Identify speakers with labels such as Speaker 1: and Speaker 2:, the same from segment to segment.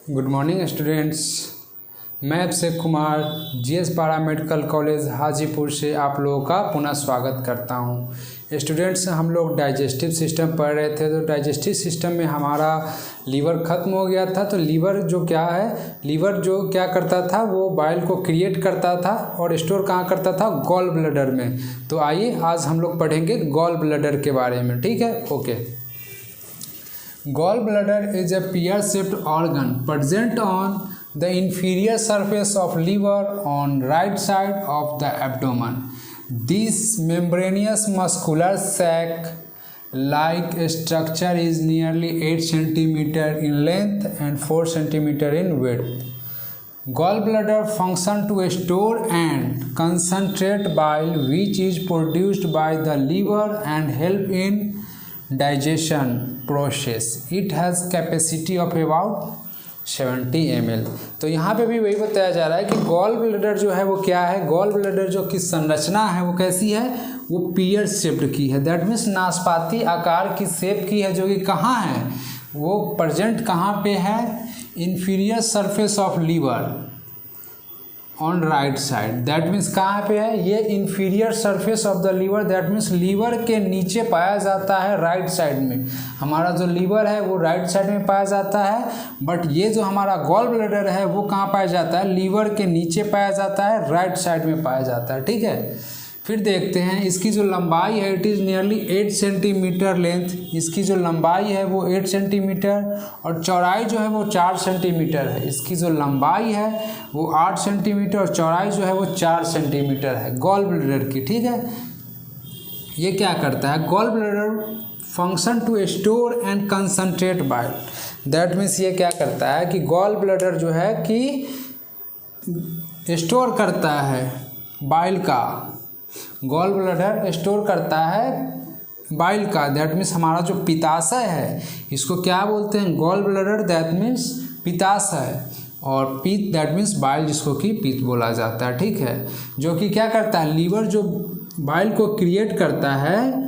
Speaker 1: Good morning students. मैं Abhishek Kumar GS पारा medical college Hajipur से आप लोगों का पुनः स्वागत करता हूं। स्टूडेंट्स, हम लोग डाइजेस्टिव सिस्टम पढ़ रहे थे, तो डाइजेस्टिव सिस्टम में हमारा लीवर ख़त्म हो गया था। तो लीवर जो क्या करता था, वो बाइल को क्रिएट करता था और स्टोर कहाँ करता था, गॉल ब्लैडर में। तो आइए आज हम लोग पढ़ेंगे गॉल ब्लैडर के बारे में। ठीक है, okay. Gallbladder is a pear-shaped organ present on the inferior surface of liver on right side of the abdomen. This membranous muscular sac-like structure is nearly 8 cm in length and 4 cm in width. Gallbladder function to store and concentrate bile which is produced by the liver and help in digestion process. It has capacity of about 70 ml. तो यहाँ पे भी वही बताया जा रहा है कि गॉल ब्लैडर जो है वो क्या है। गॉल ब्लैडर जो की संरचना है वो कैसी है, वो पियर शेप्ड की है। दैट मीन्स नाशपाती आकार की शेप की है, जो कि कहाँ है, वो प्रेजेंट कहाँ पे है, inferior surface of liver on right side. That means कहाँ पे है, ये inferior surface of the liver. That means liver के नीचे पाया जाता है, राइट साइड में। हमारा जो लीवर है वो राइट साइड में पाया जाता है, बट ये जो हमारा गॉल ब्लैडर है वो कहाँ पाया जाता है, लीवर के नीचे पाया जाता है, राइट साइड में पाया जाता है। ठीक है, फिर देखते हैं इसकी जो लंबाई है, it is nearly 8 centimetre length. इसकी जो लंबाई है वो 8 सेंटीमीटर और चौड़ाई जो है वो 4 सेंटीमीटर है। इसकी जो लंबाई है वो 8 सेंटीमीटर और चौड़ाई जो है वो 4 सेंटीमीटर है गॉल ब्लैडर की। ठीक है, ये क्या करता है, gall bladder function to store and concentrate bile. That means ये क्या करता है कि गॉल ब्लैडर जो है कि स्टोर करता है बाइल का। गॉल ब्लैडर स्टोर करता है बाइल का। दैट मीन्स हमारा जो पित्ताशय है, इसको क्या बोलते हैं, गॉल ब्लैडर। दैट मीन्स पित्ताशय, और पित्त दैट मीन्स बाइल, जिसको कि पित्त बोला जाता है। ठीक है, जो कि क्या करता है, लीवर जो बाइल को क्रिएट करता है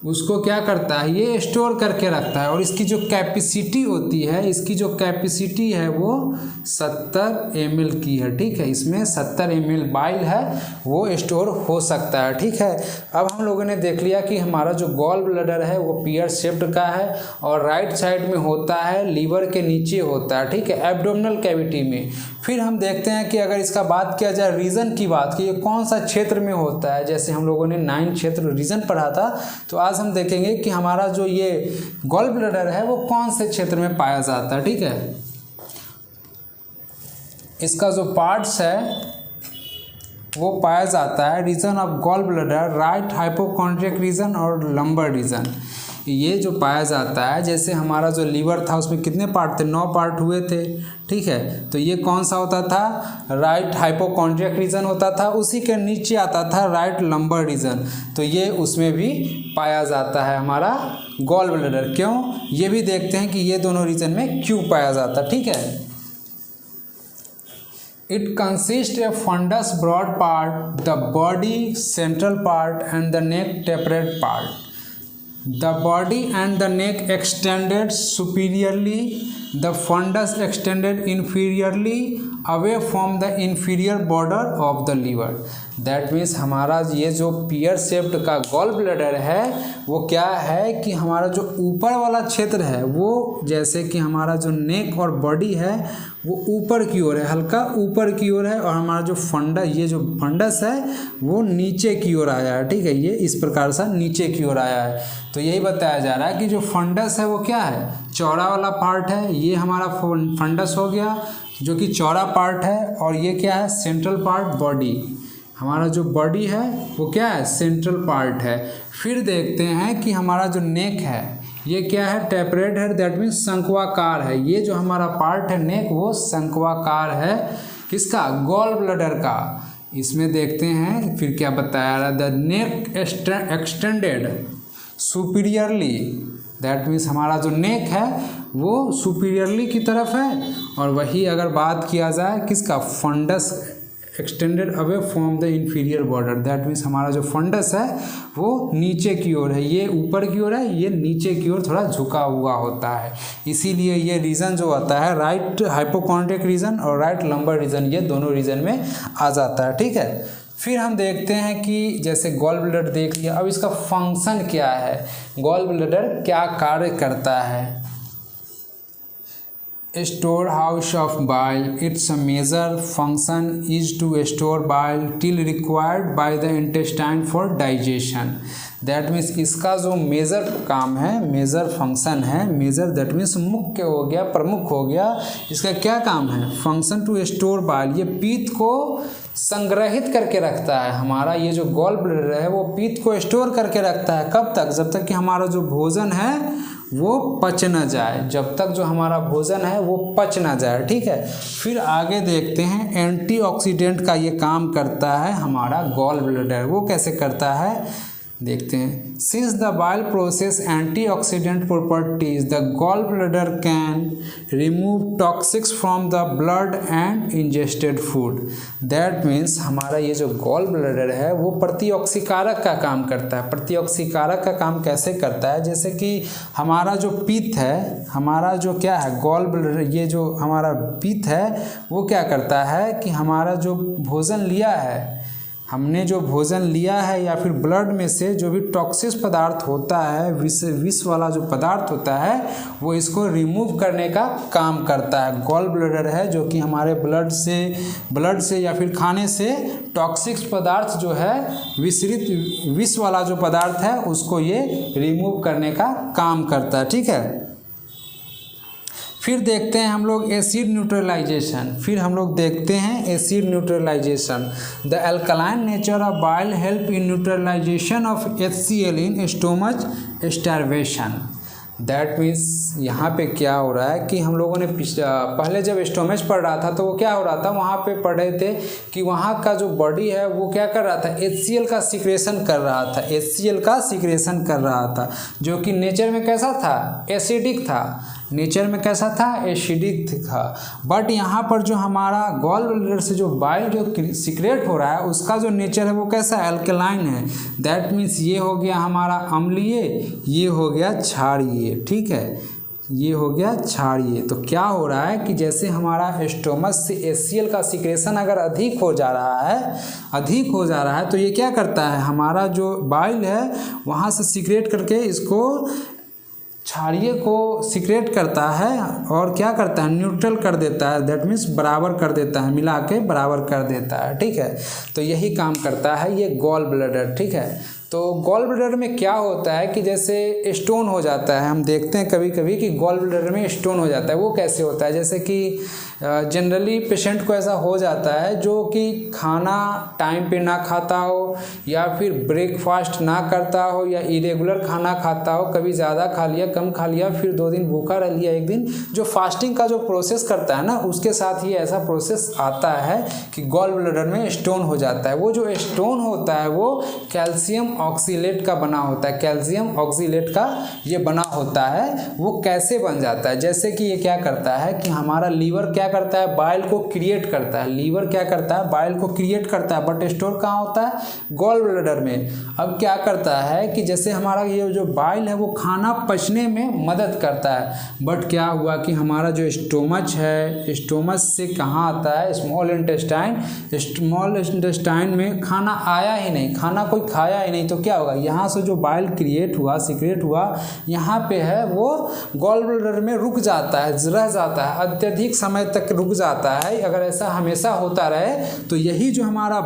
Speaker 1: उसको क्या करता है, ये स्टोर करके रखता है। और इसकी जो कैपेसिटी होती है, इसकी जो कैपेसिटी है वो 70 ml की है। ठीक है, इसमें 70 ml बाइल है वो स्टोर हो सकता है। ठीक है, अब हम लोगों ने देख लिया कि हमारा जो गॉल ब्लैडर है वो पियर शेप्ड का है और राइट साइड में होता है, लीवर के नीचे होता है। ठीक है, एब्डोमिनल कैविटी में। फिर हम देखते हैं कि अगर इसका बात किया जाए रीजन की बात, कि ये कौन सा क्षेत्र में होता है। जैसे हम लोगों ने 9 क्षेत्र रीजन पढ़ा था, तो आज हम देखेंगे कि हमारा जो ये गॉल ब्लैडर है वो कौन से क्षेत्र में पाया जाता है। ठीक है, इसका जो पार्ट्स है वो पाया जाता है region of gall bladder, right hypochondriac region और लंबर रीजन। ये जो पाया जाता है, जैसे हमारा जो लीवर था उसमें कितने पार्ट थे, 9 पार्ट हुए थे। ठीक है, तो ये कौन सा होता था, राइट हाइपोकॉन्ड्रियक रीजन होता था। उसी के नीचे आता था राइट लंबर रीजन, तो ये उसमें भी पाया जाता है हमारा गॉल ब्लैडर। क्यों, ये भी देखते हैं कि ये दोनों रीजन में क्यों पाया जाता है। ठीक है, it consists of fundus broad part, the body central part and the neck tapered part. The body and the neck extended superiorly, the fundus extended inferiorly away from the inferior border of the liver. That means हमारा ये जो pear shaped का gall bladder है वो क्या है कि हमारा जो ऊपर वाला क्षेत्र है वो, जैसे कि हमारा जो नेक और बॉडी है वो ऊपर की ओर है, हल्का ऊपर की ओर है, और हमारा जो ये जो फंडस है वो नीचे की ओर आया है। ठीक है, ये इस प्रकार से नीचे की ओर आया है। तो यही बताया जा रहा है कि जो फंडस है वो क्या है, चौड़ा वाला पार्ट है। ये हमारा फंडस हो गया जो कि चौड़ा पार्ट है, और ये क्या है, सेंट्रल पार्ट बॉडी। हमारा जो बॉडी है वो क्या है, सेंट्रल पार्ट है। फिर देखते हैं कि हमारा जो नेक है ये क्या है, टेपरेड है। दैट मीन्स शंक्वाकार है। ये जो हमारा पार्ट है नेक, वो शंक्वाकार है, किसका, गॉल ब्लैडर का। इसमें देखते हैं फिर क्या बताया रहा, the neck extended superiorly. That means हमारा जो नेक है वो सुपीरियरली की तरफ है, और वही अगर बात किया जाए किसका, fundus extended away from the inferior border, that means हमारा जो फंडस है वो नीचे की ओर है, ये ऊपर की ओर है, ये नीचे की ओर थोड़ा झुका हुआ होता है। इसीलिए ये रीजन जो आता है राइट हाइपोकॉन्ड्रिक रीजन और राइट लंबर रीजन, ये दोनों रीजन में आ जाता है। ठीक है, फिर हम देखते हैं कि जैसे गॉल ब्लैडर देख लिया, अब इसका फंक्शन क्या है, गॉल ब्लैडर क्या कार्य करता है। Store house of bile, its major function is to store bile till required by the intestine for digestion, that means इसका जो मेजर काम है, मेजर फंक्शन है, मेजर दैट मीन्स मुख्य हो गया, प्रमुख हो गया, इसका क्या काम है, फंक्शन टू स्टोर बाइल, ये पीत को संग्रहित करके रखता है। हमारा ये जो गॉल ब्लैडर है वो पीत को स्टोर करके रखता है, कब तक, जब तक कि हमारा जो भोजन है वो पच न जाए, जब तक जो हमारा भोजन है वो पच ना जाए। ठीक है, फिर आगे देखते हैं एंटीऑक्सीडेंट का ये काम करता है हमारा गॉल ब्लैडर, वो कैसे करता है देखते हैं। Since the bile process antioxidant properties the gall bladder can remove toxics from the blood and ingested food, that means हमारा ये जो गॉल ब्लैडर है वो प्रतिऑक्सीकारक का काम करता है। प्रतिऑक्सीकारक का काम कैसे करता है, जैसे कि हमारा जो पित्त है, हमारा जो क्या है गॉल ब्लैडर, ये जो हमारा पित्त है वो क्या करता है कि हमारा जो भोजन लिया है, हमने जो भोजन लिया है या फिर ब्लड में से जो भी टॉक्सिक पदार्थ होता है, विष वाला जो पदार्थ होता है, वो इसको रिमूव करने का काम करता है। गॉल ब्लैडर है जो कि हमारे ब्लड से या फिर खाने से टॉक्सिक पदार्थ जो है, विष वाला जो पदार्थ है उसको ये रिमूव करने का काम करता है। ठीक है, फिर देखते हैं हम लोग एसिड न्यूट्रलाइजेशन, फिर हम लोग देखते हैं acid neutralization. The alkaline nature of bile help in neutralization of HCl in stomach starvation, that means यहाँ पे क्या हो रहा है कि हम लोगों ने पहले जब स्टोमेज पढ़ रहा था तो वो क्या हो रहा था, वहाँ पे पढ़ रहे थे कि वहाँ का जो बॉडी है वो क्या कर रहा था, HCl का सिक्रेशन कर रहा था, HCl का सिक्रेशन कर रहा था, जो कि नेचर में कैसा था, एसिडिक था, नेचर में कैसा था, एसिडिक था। बट यहाँ पर जो हमारा गॉल ब्लैडर से जो बाइल जो सिक्रेट हो रहा है उसका जो नेचर है वो कैसा है, अल्कलाइन है, दैट मीन्स ये हो गया हमारा अम्लीय, ये हो गया क्षारीय। ठीक है, ये हो गया क्षारीय। तो क्या हो रहा है कि जैसे हमारा स्टोमच से HCl का सिक्रेशन अगर अधिक हो जा रहा है तो ये क्या करता है, हमारा जो बाइल है वहाँ से सिक्रेट करके इसको क्षारीय को सिक्रेट करता है और क्या करता है, न्यूट्रल कर देता है, दैट मीन्स बराबर कर देता है, मिला के बराबर कर देता है। ठीक है, तो यही काम करता है ये गॉल ब्लैडर। ठीक है, तो गॉल ब्लैडर में क्या होता है कि जैसे स्टोन हो जाता है, हम देखते हैं कभी कभी कि गॉल ब्लैडर में स्टोन हो जाता है, वो कैसे होता है, जैसे कि जनरली पेशेंट को ऐसा हो जाता है जो कि खाना टाइम पे ना खाता हो या फिर ब्रेकफास्ट ना करता हो या इरेगुलर खाना खाता हो, कभी ज़्यादा खा लिया कम खा लिया, फिर 2 दिन भूखा रह लिया, एक दिन, जो फास्टिंग का जो प्रोसेस करता है ना उसके साथ ही ऐसा प्रोसेस आता है कि गॉल ब्लैडर में स्टोन हो जाता है। वो जो स्टोन होता है वो कैल्शियम ऑक्सीलेट का बना होता है, कैल्शियम ऑक्सीलेट का ये बना होता है। वो कैसे बन जाता है, जैसे कि ये क्या करता है कि हमारा लीवर क्या करता है, बाइल को क्रिएट करता है, लीवर क्या करता है, बाइल को क्रिएट करता है, बट स्टोर कहाँ होता है, गॉल ब्लैडर में। अब क्या करता है कि जैसे हमारा ये जो बाइल है वो खाना पचने में मदद करता है, बट क्या हुआ कि हमारा जो स्टोमच है, स्टोमच से कहाँ आता है, स्मॉल इंटेस्टाइन में खाना आया ही नहीं, खाना कोई खाया ही नहीं, तो क्या होगा, यहाँ से जो बाइल क्रिएट हुआ, सिक्रेट हुआ, यहाँ पे है वो गॉल ब्लैडर में रुक जाता है, रह जाता है, अत्यधिक समय तक रुक जाता है। अगर ऐसा हमेशा होता रहे तो यही जो हमारा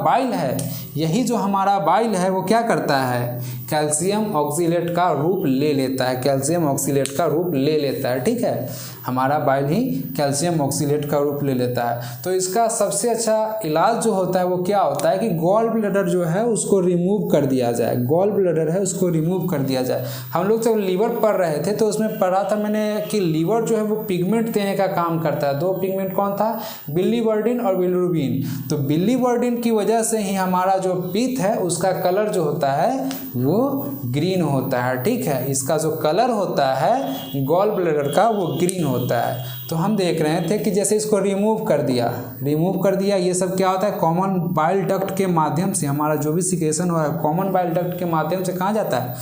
Speaker 1: बाइल है वो क्या करता है, कैल्शियम ऑक्सीलेट का रूप ले लेता है, कैल्शियम ऑक्सीलेट का रूप ले लेता है। ठीक है, हमारा बाइल ही कैल्शियम ऑक्सीलेट का रूप ले लेता है। तो इसका सबसे अच्छा इलाज जो होता है वो क्या होता है कि गॉल ब्लैडर जो है उसको रिमूव कर दिया जाए, गॉल ब्लैडर है उसको रिमूव कर दिया जाए। हम लोग जब लीवर पढ़ रहे थे तो उसमें पढ़ा था मैंने कि लीवर जो है वो पिगमेंट देने का काम करता है। 2 पिगमेंट कौन था, बिलीवर्डिन और बिलिरुबिन। तो बिलीवर्डिन की वजह से ही हमारा जो पित्त है उसका कलर जो होता है वो वो ग्रीन होता है, ठीक है। इसका जो कलर होता है गॉल ब्लैडर का वो ग्रीन होता है। तो हम देख रहे थे कि जैसे इसको रिमूव कर दिया, ये सब क्या होता है, कॉमन बाइल डक्ट के माध्यम से हमारा जो भी सिक्रेशन हो रहा है कॉमन बाइल डक्ट के माध्यम से कहाँ जाता है,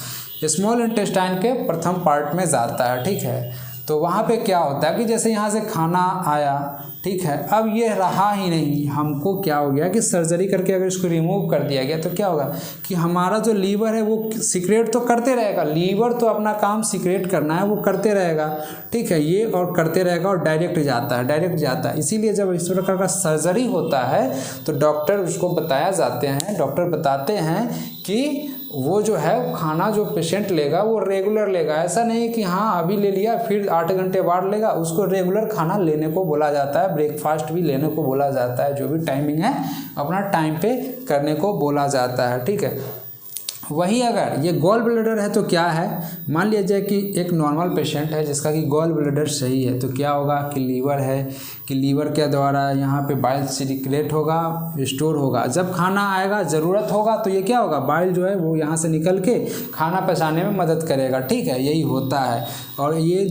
Speaker 1: स्मॉल इंटेस्टाइन के प्रथम पार्ट में जाता है, ठीक है। तो वहाँ पे क्या होता है कि जैसे यहाँ से खाना आया, ठीक है, अब ये रहा ही नहीं, हमको क्या हो गया कि सर्जरी करके अगर इसको रिमूव कर दिया गया तो क्या होगा कि हमारा जो लीवर है वो सीक्रेट तो करते रहेगा, लीवर तो अपना काम सीक्रेट करना है वो करते रहेगा, ठीक है, ये और करते रहेगा और डायरेक्ट जाता है। इसीलिए जब इस प्रकार का सर्जरी होता है तो डॉक्टर उसको डॉक्टर बताते हैं कि वो जो है खाना जो पेशेंट लेगा वो रेगुलर लेगा, ऐसा नहीं कि हाँ अभी ले लिया फिर 8 घंटे बाद लेगा, उसको रेगुलर खाना लेने को बोला जाता है, ब्रेकफास्ट भी लेने को बोला जाता है, जो भी टाइमिंग है अपना टाइम पे करने को बोला जाता है, ठीक है। वही अगर ये गॉल ब्लैडर है तो क्या है, मान लिया जाए कि एक नॉर्मल पेशेंट है जिसका कि गॉल ब्लैडर सही है, तो क्या होगा कि लीवर है कि लीवर के द्वारा यहाँ पे बाइल सर्कुलेट होगा, स्टोर होगा, जब खाना आएगा ज़रूरत होगा तो ये क्या होगा, बाइल जो है वो यहाँ से निकल के खाना पचाने में मदद करेगा, ठीक है, यही होता है। और ये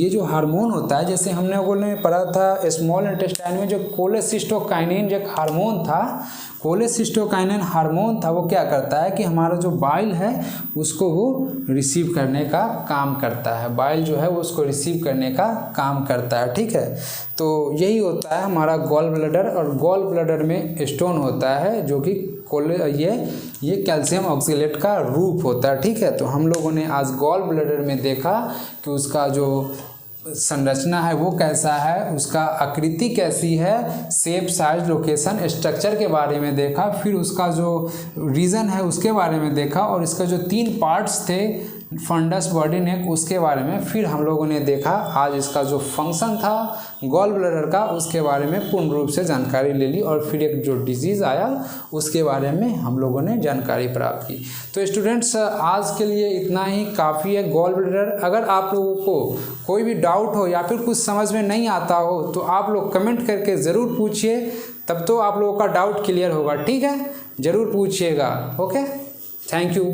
Speaker 1: जो हार्मोन होता है, जैसे हमने पढ़ा था स्मॉल इंटेस्टाइन में जो कोलेसिस्टोकाइनिन जो हार्मोन था, कोलेसिस्टोकाइनिन हार्मोन था, वो क्या करता है कि हमारा जो बाइल है उसको वो रिसीव करने का काम करता है, बाइल जो है वो उसको रिसीव करने का काम करता है, ठीक है। तो यही होता है हमारा गॉल ब्लैडर, और गॉल ब्लैडर में स्टोन होता है जो कि ये कैल्शियम ऑक्सलेट का रूप होता है, ठीक है। तो हम लोगों ने आज गॉल ब्लैडर में देखा कि उसका जो संरचना है वो कैसा है, उसका आकृति कैसी है, शेप, साइज, लोकेशन, स्ट्रक्चर के बारे में देखा, फिर उसका जो रीजन है उसके बारे में देखा, और इसका जो 3 पार्ट्स थे फंडस, बॉडी, नेक, उसके बारे में फिर हम लोगों ने देखा। आज इसका जो फंक्शन था गॉल ब्लैडर का उसके बारे में पूर्ण रूप से जानकारी ले ली, और फिर एक जो डिजीज़ आया उसके बारे में हम लोगों ने जानकारी प्राप्त की। तो स्टूडेंट्स आज के लिए इतना ही काफ़ी है गॉल ब्लैडर। अगर आप लोगों को कोई भी डाउट हो या फिर कुछ समझ में नहीं आता हो तो आप लोग कमेंट करके ज़रूर पूछिए, तब तो आप लोगों का डाउट क्लियर होगा, ठीक है, ज़रूर पूछिएगा। Okay, thank you.